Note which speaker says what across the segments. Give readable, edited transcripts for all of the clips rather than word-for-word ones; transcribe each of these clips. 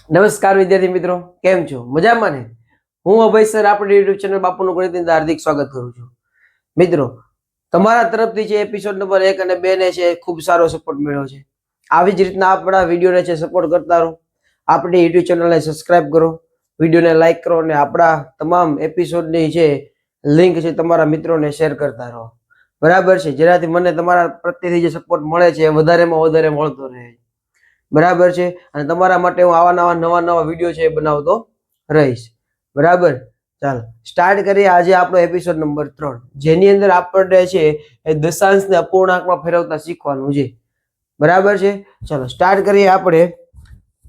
Speaker 1: નમસ્કાર વિદ્યાર્થી મિત્રો, કેમ છો? મજામાં ને? હું અભય સર આપણી યુટ્યુબ ચેનલ બાપુનું ગણિતની હાર્દિક સ્વાગત કરું છું. મિત્રો, તમારા તરફથી જે એપિસોડ નંબર 1 અને 2 ને છે ખૂબ સારો સપોર્ટ મળ્યો છે. આવી જ રીતના આપણા વિડીયોને છે સપોર્ટ કરતા રહો. આપણી યુટ્યુબ ચેનલને સબસ્ક્રાઇબ કરો, વિડીયોને લાઈક કરો અને આપણા તમામ એપિસોડની છે લિંક છે તમારા મિત્રોને શેર કરતા રહો. બરાબર છે? જેનાથી મને તમારા પ્રત્યેથી જે સપોર્ટ મળે છે એ વધારેમાં વધારે મળતો રહે. બરાબર છે? અને તમારા માટે હું આવા નવા વિડીયો છે બનાવતો રહીશ. બરાબર? ચાલો સ્ટાર્ટ કરીએ આજે આપણો એપિસોડ નંબર 3, જેની અંદર આપણે છે એ દશાંશને અપૂર્ણાંકમાં ફેરવતા શીખવાનું છે. બરાબર છે? ચાલો સ્ટાર્ટ કરીએ આપણે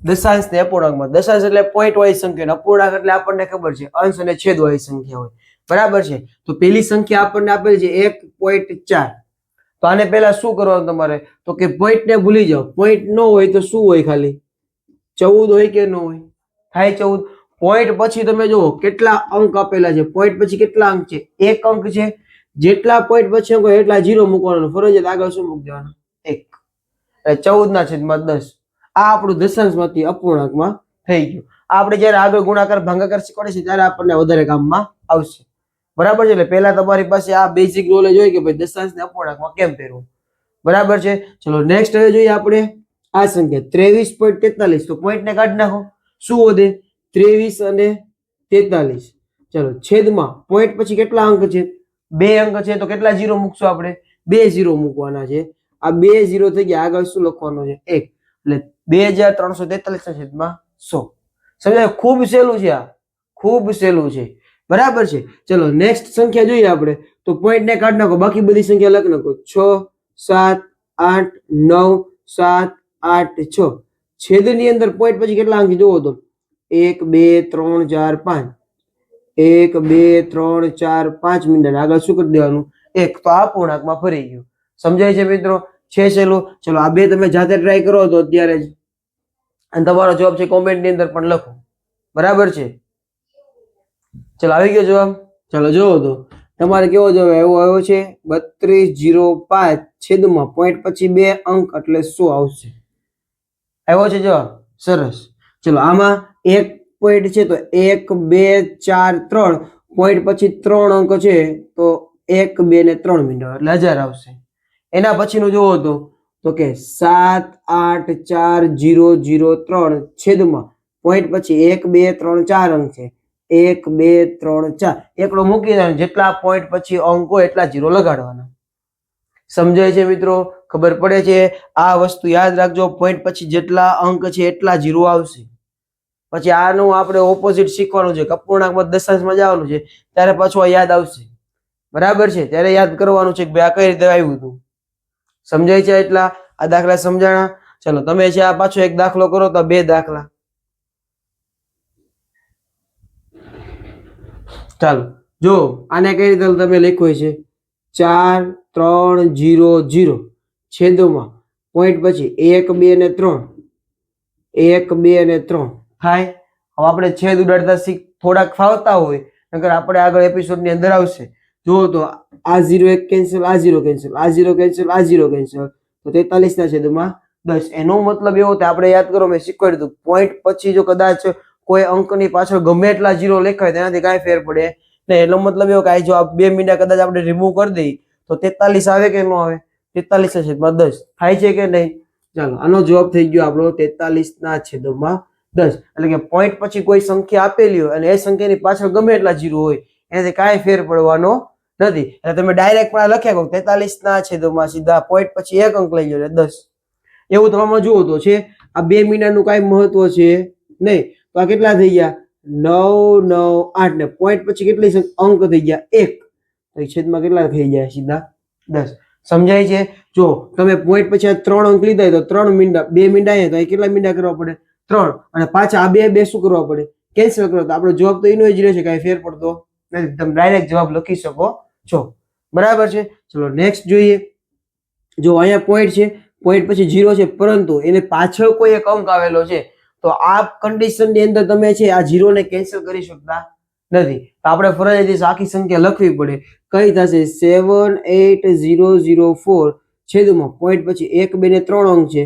Speaker 1: દશાંશને અપૂર્ણાંકમાં. દશાંશ એટલે પોઈન્ટ વાળી સંખ્યા, અપૂર્ણાંક એટલે આપણને ખબર છે અંશ અને છેદ વાળી સંખ્યા હોય. બરાબર છે? તો પેલી સંખ્યા આપણને આપેલી છે 1.4. તો આને પહેલા શું કરવાનું તમારે? તો કે પોઈન્ટ ને ભૂલી જાઓ. પોઈન્ટ ન હોય તો શું હોય? ખાલી 14 હોય કે ન હોય? થાય 14. પોઈન્ટ પછી તમે જુઓ કેટલા અંક આપેલા છે. પોઈન્ટ પછી કેટલા અંક છે? 1 અંક છે. જેટલા પોઈન્ટ પછી અંક હોય એટલા 0 મૂકવાનો. ફરજિયાત આગળ શું મૂકી દેવાનું? 1. એટલે 14/10. આ આપણું દશાંશમાંથી અપૂર્ણાંકમાં થઈ ગયું. આપણે જ્યારે આગળ ગુણાકાર ભાગાકાર શીખવાડીશું ત્યારે આપણને વધારે કામમાં આવશે. બરાબર છે? એટલે પહેલા તમારી પાસે આ બેઝિક નોલેજ હોય કે ભાઈ દશાંશને અપૂર્ણાંકમાં કેમ ફેરવવું. બરાબર છે? ચલો નેક્સ્ટ હવે જોઈએ આપણે આ સંખ્યા 23.43. તો પોઈન્ટ ને કાઢી નાખો. શું વધે? 23 અને 43. ચલો છેદમાં પોઈન્ટ પછી કેટલા અંક છે? 2 અંક છે. તો કેટલા 0 મૂકશું આપણે? 2 0 મૂકવાના છે. આ 2 0 થઈ ગયા. આગળ શું લખવાનું છે? 1. એટલે 2343/100. સમજાય? ખૂબ સહેલું છે. આ ખૂબ સહેલું છે. બરાબર છે? ચલો નેક્સ્ટ સંખ્યા જોઈએ આપણે. તો પોઈન્ટ ને કાઢી નાખો. બાકી બધી સંખ્યા લખી નાખો. 6 7 8 9 7 8 6. છેદની અંદર પોઈન્ટ પછી કેટલા અંક જોવો તો 1 2 3 4 5. 1 2 3 4 5 મિનિટ. આગળ શું કરી દેવાનું? 1. તો આ પૂર્ણાંકમાં ફરી ગયું. સમજાય છે મિત્રો? છે સહેલું. ચલો આ બે તમે જાતે ટ્રાય કરો તો અત્યારે જ, અને તમારો જવાબ છે કોમેન્ટ ની અંદર પણ લખો. બરાબર છે? ચલો આવી ગયો જવાબ. ચલો જોવો તો તમારે કેવો જવાબ આવ્યો છે? 32.05 છેદમાં પોઈન્ટ પછી 2 અંક એટલે 100 આવશે. આવ્યો છે જવાબ? સરસ. ચલો આમાં એક પોઈન્ટ છે તો 1 2 4 3. પોઈન્ટ પછી 3 અંક છે તો 1 2 ને 3 મિનિટ એટલે 1000 આવશે. એના પછીનું જોવો તો કે 7 8 4 0 0 3 છેદમાં પોઈન્ટ પછી 1 2 3 4 અંક છે. 1 2 3 4 એકડો મૂકી દેવાનો. જેટલા પોઈન્ટ પછી અંક હોય એટલા 0 લગાડવાના. સમજાય છે મિત્રો? ખબર પડે છે? આ વસ્તુ યાદ રાખજો. પોઈન્ટ પછી જેટલા અંક છે એટલા 0 આવશે. પછી આનું આપણે ઓપોઝિટ શીખવાનું છે. અપૂર્ણાંકમાં દશાંશમાં જવાનું છે ત્યારે પાછું આ યાદ આવશે. બરાબર છે? ત્યારે યાદ કરવાનું છે કે ભાઈ આ કઈ રીતે આવ્યું હતું. સમજાય છે? એટલા આ દાખલા સમજાણા. ચલો તમે છે આ પાછો એક દાખલો કરો તો 2 દાખલા. ચાલો જો આને કઈ રીતે તમે લખ્યું છે 4 3 0 0 છેદમાં પોઈન્ટ પછી 1 2 ને 3. 1 2 અને 3 થાય. હવે આપણે છેદ ઉડાડતા થોડાક ફાવતા હોય, નકર આપણે આગળ એપિસોડ ની અંદર આવશે. જુઓ તો આ 0 1 કેન્સલ, આ 0 કેન્સલ, આ 0 કેન્સલ, આ 0 કેન્સલ. તો 43/10. એનો મતલબ એવો થાય, આપણે યાદ કરો મેં શીખવાડ્યું હતું, પોઈન્ટ પછી જો કદાચ કોઈ અંકની પાછળ ગમે એટલા 0 લખાય તેનાથી કાંઈ ફેર પડે નહીં. એનો મતલબ એવો કે જો આ 2 મિનિટ કદાચ આપણે રિમૂવ કરી દઈએ તો 43 આવે કે ન આવે? 43/10 થાય છે કે નહીં? ચાલો આનો જવાબ થઈ ગયો આપણો 43/10. એટલે કે પોઈન્ટ પછી કોઈ સંખ્યા આપેલી હોય અને એ સંખ્યાની પાછળ ગમે એટલા 0 હોય એનાથી કાંઈ ફેર પડવાનો નથી. એટલે તમે ડાયરેક્ટ પણ લખ્યા કહો 43/10 સીધા પોઈન્ટ પછી એક અંક લઈ લો એટલે 10. એવું તમારે જુઓ તો છે. આ 2 મિનિટનું કાંઈ મહત્વ છે નહીં. તો આ કેટલા થઈ ગયા? 9 9 8 ને પોઈન્ટ પછી કેટલી અંક થઈ ગયા? 1. તો છેદમાં કેટલા થઈ ગયા? સીધા 10. સમજાય છે? જો તમે પોઈન્ટ પછી 3 અંક લીધા તો 3 મિનિટ 2 મિનિટ આવ્યા તો કેટલા મિનિટ કરવા પડે? 3. અને પાછા આ બે શું કરવા પડે? કેન્સલ કરો. તો આપણો જવાબ તો એનો જ રહેશે, કાંઈ ફેર પડતો નથી. તમે ડાયરેક્ટ જવાબ લખી શકો છો. બરાબર છે? ચલો નેક્સ્ટ જોઈએ. જો અહીંયા પોઈન્ટ છે, પોઈન્ટ પછી 0 છે, પરંતુ એને પાછળ કોઈ એક અંક આવેલો છે. તો આ કન્ડિશન ની અંદર તમે છે આ 0 ને કેન્સલ કરી શકતા નથી. તો આપણે ફરજિયાત આખી સંખ્યા લખવી પડે. કઈ થશે? 78004 છેદમાં પોઈન્ટ પછી 1 2 ને 3 અંક છે.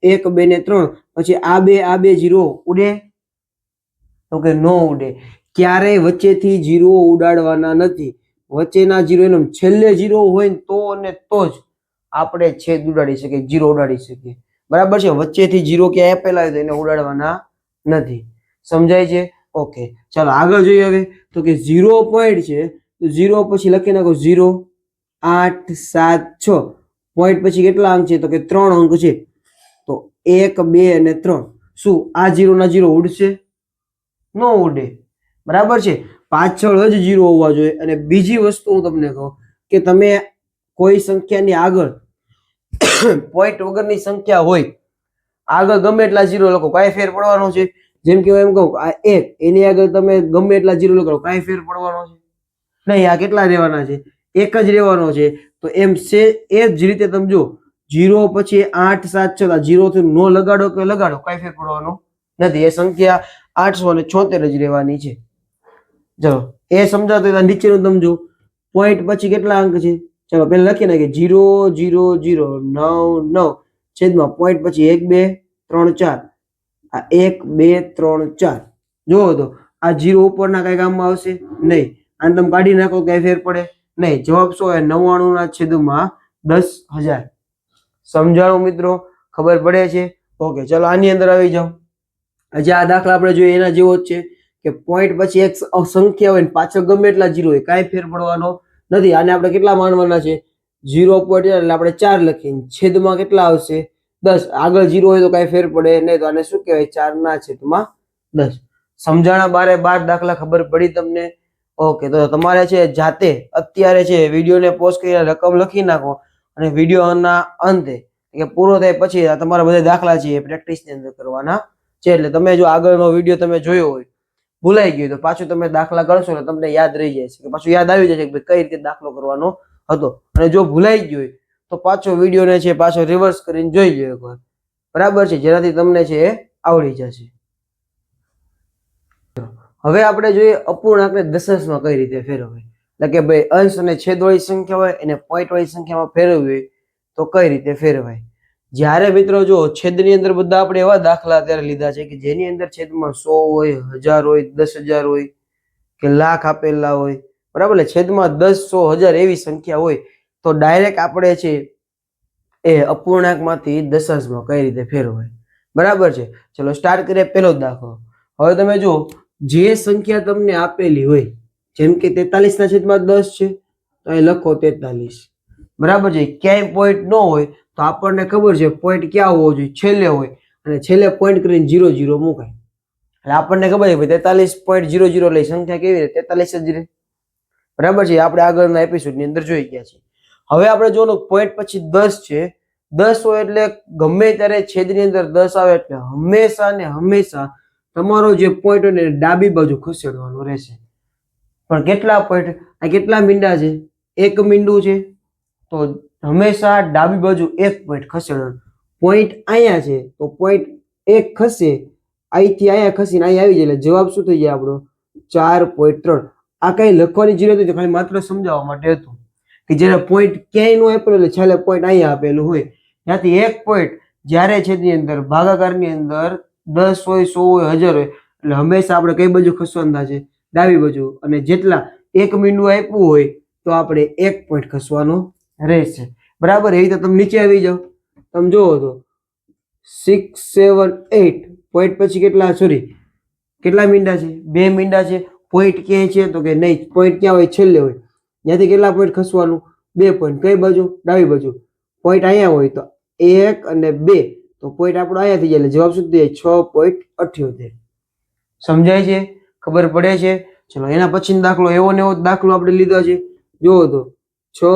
Speaker 1: 1 2 ને 3 પછી આ બે 0 ઉડે તો કે નો ઉડે. ક્યારેય વચ્ચેથી જીરો ઉડાડવાના નથી. વચ્ચેના જીરો એનો છેલ્લે જીરો હોય ને તો અને તો જ આપણે છેદ ઉડાડી શકીએ, જીરો ઉડાડી શકીએ. બરાબર છે. વચ્ચેથી જીરો ક્યાંય આપેલા હોય તો એને ઉડાડવાના નથી. સમજાય છે? ઓકે, ચાલો આગળ જોઈએ. હવે તો કે 0 પોઈન્ટ છે તો 0 પછી લખી નાખો 0 8 7 6. પોઈન્ટ પછી કેટલા અંક છે? તો કે 3 અંક છે. તો 1 2 અને 3. શું આ 0 ના 0 ઉડશે? નો ઉડે. બરાબર છે. પાછળ જ 0 હોવા જોઈએ. અને બીજી વસ્તુ હું તમને કહું કે તમે કોઈ સંખ્યાની આગળ પોઈન્ટ વગરની સંખ્યા હોય, આગળ ગમે એટલા 0 લખો, કાંઈ ફેર પડવાનો છે? જેમ કે એમ કહું આ 1, એની આગળ તમે ગમે એટલા 0 લખો, કાંઈ ફેર પડવાનો છે નહીં. આ કેટલા રહેવાના છે? 1 જ રહેવાનો છે. તો એમ છે એ જ રીતે તમે જો 0 પછી 8 7 6, 0 થી નો લગાડો કે લગાડો, કાંઈ ફેર પડવાનો નથી. એ સંખ્યા 876 જ રહેવાની છે. ચલો એ સમજાતું હોય તો નીચેનું તમે જો પોઈન્ટ પછી કેટલા અંક છે? ચલો પેલા લખી નાખીએ 0 0 0 9 9 છેદમાં પોઈન્ટ પછી 1 2 3 4. આ 1 2 3 4. જુઓ તો આ 0 ઉપરના કઈ કામમાં આવશે નહીં. આને તમે કાઢી નાખો કઈ ફેર પડે નહીં. જવાબ શું હોય? 99 ના છેદમાં 10,000. સમજાણું મિત્રો? ખબર પડે છે? ઓકે, ચલો આની અંદર આવી જાઓ. હજી આ દાખલા આપણે જોઈએ એના જેવો જ છે કે પોઈન્ટ પછી એક સંખ્યા હોય ને પાછળ ગમે એટલા 0 હોય, કાંઈ ફેર પડવાનો નથી. આને આપણે કેટલા માનવાના છે? 0 પોઈન્ટ એટલે આપણે 4 લખીને છેદમાં કેટલા આવશે? 10. આગળ 0 હોય તો કાંઈ ફેર પડે નહીં. તો આને શું કહેવાય? 4 ના છેદમાં 10. સમજાણા? 12 દાખલા ખબર પડી તમને? ઓકે, તો તમારે છે જાતે અત્યારે છે વિડીયોને પોઝ કરીને રકમ લખી નાખો અને વિડીયોના અંતે કે પૂરો થાય પછી તમારા બધા દાખલા છે એ પ્રેક્ટિસની અંદર કરવાના છે. એટલે તમે જો આગળનો વિડીયો તમે જોયો હોય, ભૂલાઈ ગયું તો પાછું તમે દાખલા કરશો એટલે તમને યાદ રહી જાય છે, કે પાછું યાદ આવી જશે કે કઈ રીતે દાખલો કરવાનો હતો. અને જો ભૂલાઈ ગયું હોય તો પાછો વિડીયોને છે પાછો રિવર્સ કરીને જોઈ લો એકવાર. બરાબર છે? જેનાથી તમને છે એ આવડી જશે. હવે આપણે જોઈએ અપૂર્ણાંકને દશાંશમાં કઈ રીતે ફેરવવી. એટલે કે ભાઈ અંશ અને છેદવાળી સંખ્યા હોય એને પોઈન્ટ વાળી સંખ્યામાં ફેરવવી હોય તો કઈ રીતે ફેરવાય. જ્યારે મિત્રો જો છેદની અંદર બધા આપણે એવા દાખલા અત્યારે લીધા છે કે જેની અંદર છેદમાં 100 હોય, 1000 હોય, 10,000 હોય કે લાખ આપેલા હોય. બરાબર? એટલે છેદમાં 10 100 1000 એવી સંખ્યા હોય તો ડાયરેક્ટ આપણે છે એ અપૂર્ણાંકમાંથી દશાંશમાં કઈ રીતે ફેરવાય. બરાબર છે? ચલો સ્ટાર્ટ કરીએ. પહેલો દાખલો. હવે તમે જો જે સંખ્યા તમને આપેલી હોય, જેમ કે 43 ના છેદમાં 10 છે તો અહીં લખો 43. બરાબર છે? ક્યાંય પોઈન્ટ ન હોય તો આપણને ખબર છે પોઈન્ટ ક્યાં હોવો જોઈએ? છેલ્લે હોય. અને છેલ્લે પોઈન્ટ કરીને 0 0 મુકાય. એટલે આપણને ખબર છે 43.00 લઈ સંખ્યા કેવી રહે? 43 જ રહે. બરાબર છે? આપણે આગળના એપિસોડની અંદર જોઈ ગયા છે. હવે આપણે જોવાનું પોઈન્ટ પછી 10 છે. 10 હોય એટલે ગમે ત્યારે છેદની અંદર 10 આવે એટલે હંમેશા ને હંમેશા તમારો જે પોઈન્ટ હોય ને ડાબી બાજુ ખસેડવાનો રહેશે. પણ કેટલા પોઈન્ટ? આ કેટલા મીંડા છે? 1 મીંડું છે તો હંમેશા ડાબી બાજુ 1 પોઈન્ટ ખસેડવાનો. પોઈન્ટ અહીંયા છે તો પોઈન્ટ 1 ખસે, અહીંથી અહીંયા ખસીને અહીંયા આવી જાય એટલે જવાબ શું થઈ જાય આપણો? 4.3. આ કઈ લખવાની જરૂર નથી, ખાલી માત્ર સમજાવવા માટે હતું કે જ્યારે પોઈન્ટ ક્યાંય નો આપેલો એટલે છેલ્લે પોઈન્ટ અહીંયા આપેલું હોય. ત્યાંથી 1 પોઈન્ટ જ્યારે છેદની અંદર ભાગાકારની અંદર 10 હોય, 100 હોય, 1000 હોય એટલે હંમેશા આપણે કઈ બાજુ ખસવાના છે? ડાબી બાજુ. અને જેટલા 1 મીંડું આપ્યું હોય તો આપણે 1 પોઈન્ટ ખસવાનો રહેશે. બરાબર? એ રીતે તમે નીચે આવી જાઓ. તમે જોવો તો 6 7 8 પોઈન્ટ પછી કેટલા? સોરી, કેટલા મીંડા છે? 2 મીંડા છે. પોઈન્ટ ક્યાંય છે? તો કે નહીં. પોઈન્ટ ક્યાં હોય? છેલ્લે હોય. ત્યાંથી કેટલા પોઈન્ટ ખસવાનું? 2 પોઈન્ટ. કઈ બાજુ? ડાબી બાજુ. પોઈન્ટ અહીંયા હોય તો 1 અને 2 તો પોઈન્ટ આપણો અહીંયા થઈ જાય એટલે જવાબ શું થઈ જાય? 6.78. સમજાય છે? ખબર પડે છે? ચલો એના પછીનો દાખલો એવો ને એવો દાખલો આપણે લીધો છે. જુઓ તો 6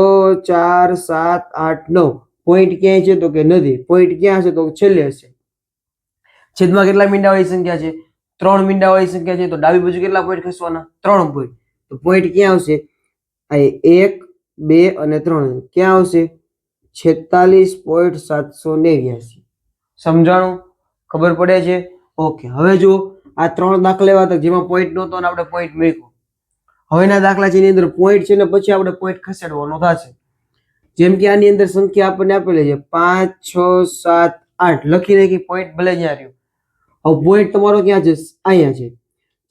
Speaker 1: 4 7 8 9 પોઈન્ટ ક્યાંય છે? તો કે નથી. પોઈન્ટ ક્યાં હશે? તો છેલ્લે હશે. છેદમાં કેટલા મીંડા વાળી સંખ્યા છે? 3 મીંડા વાળી સંખ્યા છે તો ડાબી બાજુ કેટલા પોઈન્ટ ખસવાના? 3 પોઈન્ટ. તો પોઈન્ટ ક્યાં આવશે? અહીં 1 2 અને 3 ક્યાં આવશે? 46.789. સમજાણું? ખબર પડે છે? ઓકે, હવે જો આ 3 દાખલા એવા હતા જેમાં પોઈન્ટ નહોતો અને આપણે પોઈન્ટ મૂક્યો. હવેના દાખલા છે એની અંદર પોઈન્ટ છે ને પછી આપણે પોઈન્ટ ખસેડવાનો થશે. જેમ કે આની અંદર સંખ્યા આપણને આપેલી છે 5 6 7 8 લખી નાખી. પોઈન્ટ ભલે જ્યાં રહ્યો. હવે પોઈન્ટ તમારો ક્યાં છે? અહીંયા છે.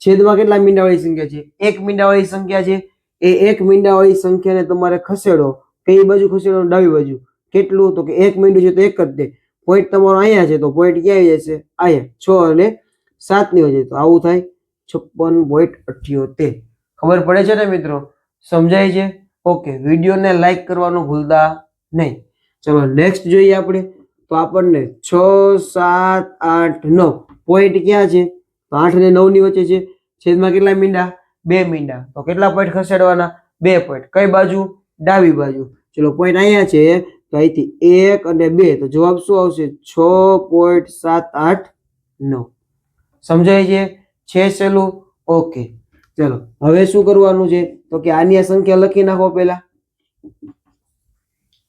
Speaker 1: છેદમાં કેટલા મીંડાવાળી સંખ્યા છે? એક મીંડાવાળી સંખ્યા છે. એ એક મીંડાવાળી સંખ્યાને તમારે ખસેડો. કઈ બાજુ ખસેડો? ડાબી બાજુ. કેટલું? તો કે એક મીંડું છે તો એક જ દે. પોઈન્ટ તમારો અહીંયા છે તો પોઈન્ટ ક્યાં આવી જશે? અહીંયા 6 અને 7 ની વચ્ચે. તો આવું થાય 56.78. ખબર પડે છે ને મિત્રો? સમજાય છે? ઓકે, વિડીયોને લાઈક કરવાનું ભૂલતા નહીં. ચલો નેક્સ્ટ જોઈએ આપણે. તો આપણને 6, 7, 8, 9 પોઈન્ટ ક્યાં છે? તો 8 અને 9 ની વચ્ચે છે. છેદમાં કેટલા મીંડા? 2 મીંડા. તો કેટલા પોઈન્ટ ખસેડવાના? 2 પોઈન્ટ. કઈ બાજુ? ડાબી બાજુ. ચલો પોઈન્ટ અહીંયા છે તો અહીંથી 1 અને 2 તો જવાબ શું આવશે? 6.789. સમજાય છે સહેલું? ઓકે, ચલો હવે શું કરવાનું છે? તો કે આની આ સંખ્યા લખી નાખો. પહેલા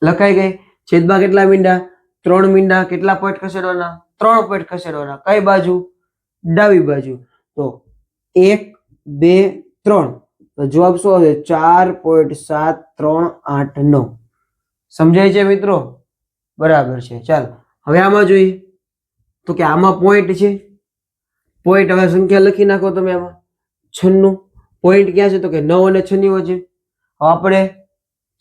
Speaker 1: લખાઈ ગઈ. છેદમાં કેટલા મીંડા? 3 મીંડા. કેટલા પોઈન્ટ ખસેડવાના? 3 પોઈન્ટ ખસેડવાના. કઈ બાજુ? ડાબી બાજુ. તો 1, 2, 3 તો જવાબ શું આવશે? 4.7389. સમજાય છે મિત્રો? બરાબર છે. ચાલો હવે આમાં જોઈએ. તો કે આમાં પોઈન્ટ છે. પોઈન્ટ હવે સંખ્યા લખી નાખો તમે. આમાં 96 પોઈન્ટ ક્યાં છે? તો કે 9 અને 6 ની વચ્ચે. આપણે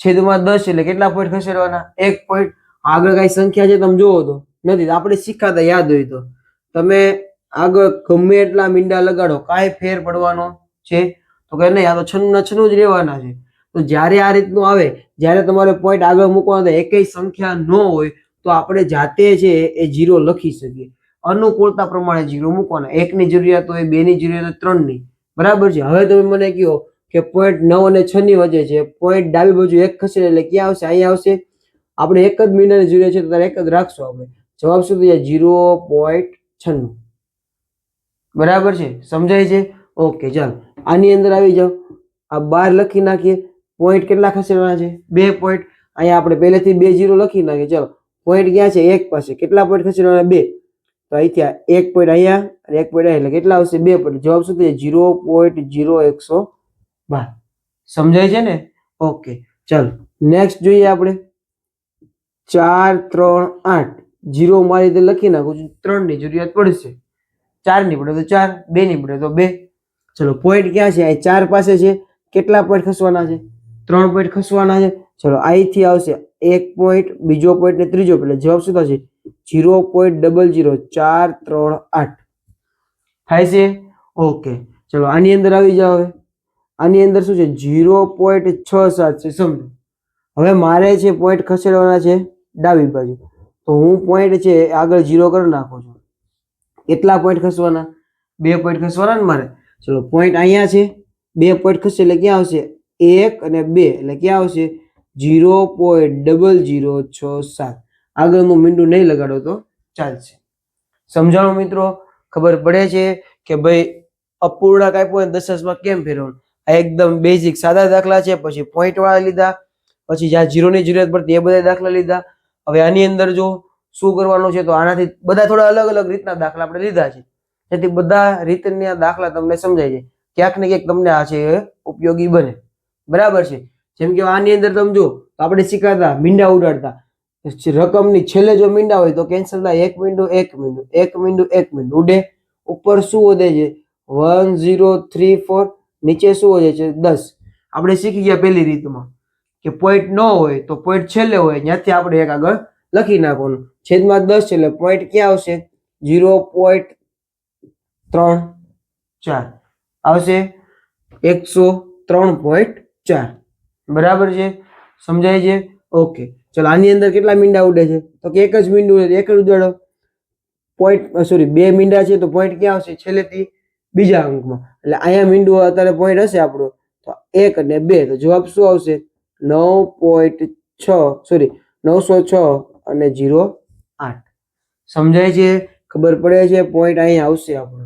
Speaker 1: છેદમાં 10 એટલે કેટલા પોઈન્ટ ખસેડવાના? 1 પોઈન્ટ. આગળ કઈ સંખ્યા છે તમે જોવો તો નથી. આપણે શીખાતા યાદ હોય તો તમે આગળ ગમે એટલા મીંડા લગાડો, કાંઈ ફેર પડવાનો છે? તો કે નહીં, આ તો 96 ના 96 જ રહેવાના છે. તો જ્યારે આ રીતનું આવે, જ્યારે તમારે પોઈન્ટ આગળ મૂકવાનો એકેય સંખ્યા ન હોય તો આપણે જાતે છે એ 0 લખી શકીએ. અનુકૂળતા પ્રમાણે 0 મૂકવાના. 1 ની જરૂરિયાત હોય, 2 ની જરૂરિયાત હોય, 3 ની. બરાબર છે. હવે તમે મને કહો કે પોઈન્ટ 9 અને 6 ની વચ્ચે છે. પોઈન્ટ ડાબી બાજુ એક ખસેડે એટલે ક્યાં આવશે? અહીંયા આવશે. આપણે એક જ મીંડાની જરૂરિયાત છે તો તારે એક જ રાખશું આપણે. જવાબ શું થઈ જાય? 0.96. બરાબર છે. સમજાય છે? ઓકે, ચાલો આની અંદર આવી જાઓ. આ 12 લખી નાખીએ. પોઈન્ટ કેટલા ખસેડવાના છે? 2 પોઈન્ટ. અહીંયા આપણે પહેલેથી 2 0 લખી નાખીએ. ચાલો પોઈન્ટ ક્યાં છે? 1 પાસે. કેટલા પોઈન્ટ ખસેડવાના? 2. તો અહીંથી 1 પોઈન્ટ અહીંયા અને 1 પોઈન્ટ અહીંયા એટલે કેટલા આવશે? 2 પોઈન્ટ. જવાબ શું થઈ જાય? 0.0112. સમજાય છે ને? ઓકે, ચાલો નેક્સ્ટ જોઈએ આપણે. 4, 3, 8 0 મારી રીતે લખી નાખું છું. 3 ની જરૂરિયાત પડશે. 4 ની પડે તો 4, 2 ની પડે તો 2. ચલો પોઈન્ટ ક્યાં છે? અહીં 4 પાસે છે. કેટલા પોઈન્ટ ખસવાના છે? 3 પોઈન્ટ ખસવાના છે. ચલો અહીંથી આવશે 1 પોઈન્ટ, બીજો પોઈન્ટ ને ત્રીજો પોઈન્ટ. એટલે જવાબ શું થશે? 0.00438 થાય છે. ઓકે, ચલો આની અંદર આવી જાઓ. હવે આની અંદર શું છે? 0.67 છે. સમજો હવે મારે છે પોઈન્ટ ખસેડવાના છે ડાબી બાજુ. તો હું પોઈન્ટ છે આગળ 0 કરી નાખું છું. કેટલા પોઈન્ટ ખસવાના? 2 પોઈન્ટ ખસવાના ને મારે. ચલો પોઈન્ટ અહીંયા છે. 2 પોઈન્ટ ખસે એટલે ક્યાં આવશે? 1 અને 2 એટલે ક્યાં આવશે? 0.0067. આગળનું મીંડું નહીં લગાડો તો ચાલશે. સમજાણું મિત્રો? ખબર પડે છે કે ભાઈ અપૂર્ણાંક આપ્યો હોય દશાંશમાં કેમ ફેરવવાનું? આ એકદમ બેઝિક સાદા દાખલા છે. પછી પોઈન્ટ વાળા લીધા, પછી જ્યાં 0 ની જરૂરિયાત પડતી એ બધા દાખલા લીધા. હવે આની અંદર જો શું કરવાનું છે તો આનાથી બધા થોડા અલગ અલગ રીતના દાખલા આપણે લીધા છે, જેથી બધા રીતના દાખલા તમને સમજાય છે. ક્યાંક ને ક્યાંક તમને આ છે ઉપયોગી બને. બરાબર છે. જેમ કે આની અંદર તમે જો આપણે શીખાતા મીંડા ઉડાડતા, રકમની છેલ્લે જો મીંડા હોય તો કેન્સલ થાય. 1 મીંડું 1 મીંડું 1 મીંડું 1 મીંડું ઉડે. ઉપર શું વધે છે? 1 0 3 4. નીચે શું વધે છે? 10. આપણે શીખી ગયા પહેલી રીતમાં કે પોઈન્ટ ન હોય તો પોઈન્ટ છેલ્લે હોય, ત્યાંથી આપણે એક આગળ લખી નાખવાનું. છેદમાં 10 છે એટલે પોઈન્ટ ક્યાં આવશે? 0.34 આવશે. 103.4. બરાબર છે. સમજાય છે? ઓકે, ચલો આની અંદર કેટલા મીંડા ઉડે છે? તો કે એક જ મીંડું એક જ ઉડાડો. પોઈન્ટ સોરી 2 મીંડા છે તો પોઈન્ટ ક્યાં આવશે? છેલ્લેથી બીજા અંકમાં. એટલે અહીંયા મીંડું અત્યારે પોઈન્ટ હશે આપણો તો 1 અને 2. તો જવાબ શું આવશે? 9.6 સોરી 906 અને 08. સમજાય છે? ખબર પડે છે? પોઈન્ટ અહીંયા આવશે આપણો.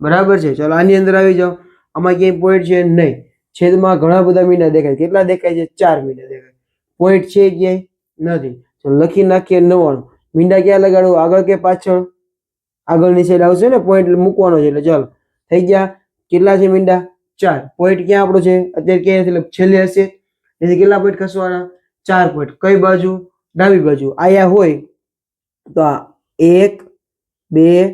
Speaker 1: બરાબર છે. ચલો આની અંદર આવી જાઓ. આમાં ક્યાંય પોઈન્ટ છે નહીં. છેદમાં ઘણા બધા મીંડા દેખાય. કેટલા દેખાય છે? 4 મીંડા દેખાય. પોઈન્ટ છે ક્યાંય નથી. ચલો લખી નાખીએ 99. મીંડા ક્યાં લગાડવું? આગળ કે પાછળ? આગળની સાઈડ આવશે ને પોઈન્ટ મૂકવાનો છે. એટલે ચાલો થઈ ગયા. કેટલા છે મીંડા? 4. પોઈન્ટ ક્યાં આપણો છે? અત્યારે ક્યાં એટલે છેલ્લે હશે. તેથી કેટલા પોઈન્ટ ખસવાના? 4 પોઈન્ટ. કઈ બાજુ? ડાબી બાજુ. આયા હોય તો આ 1 2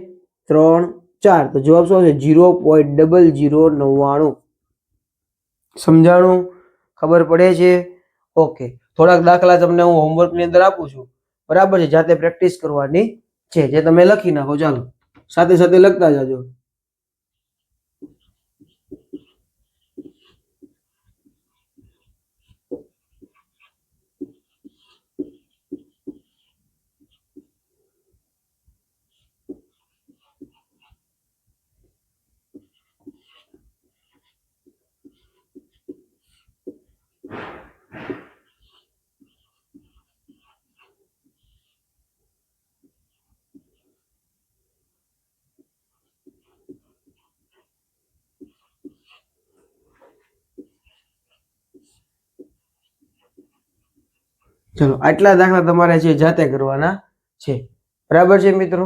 Speaker 1: 3 4 તો જવાબ શું આવશે? 0.0099. સમજાણું? ખબર પડે છે? ઓકે, થોડાક દાખલા તમને હું હોમવર્ક ની અંદર આપું છું, બરાબર છે? જાતે પ્રેક્ટિસ કરવાની છે, જે તમે લખી નાખો. ચાલો સાથે સાથે લખતા જાજો. ચલો, આટલા દાખલા તમારે છે જાતે કરવાના છે, બરાબર છે મિત્રો?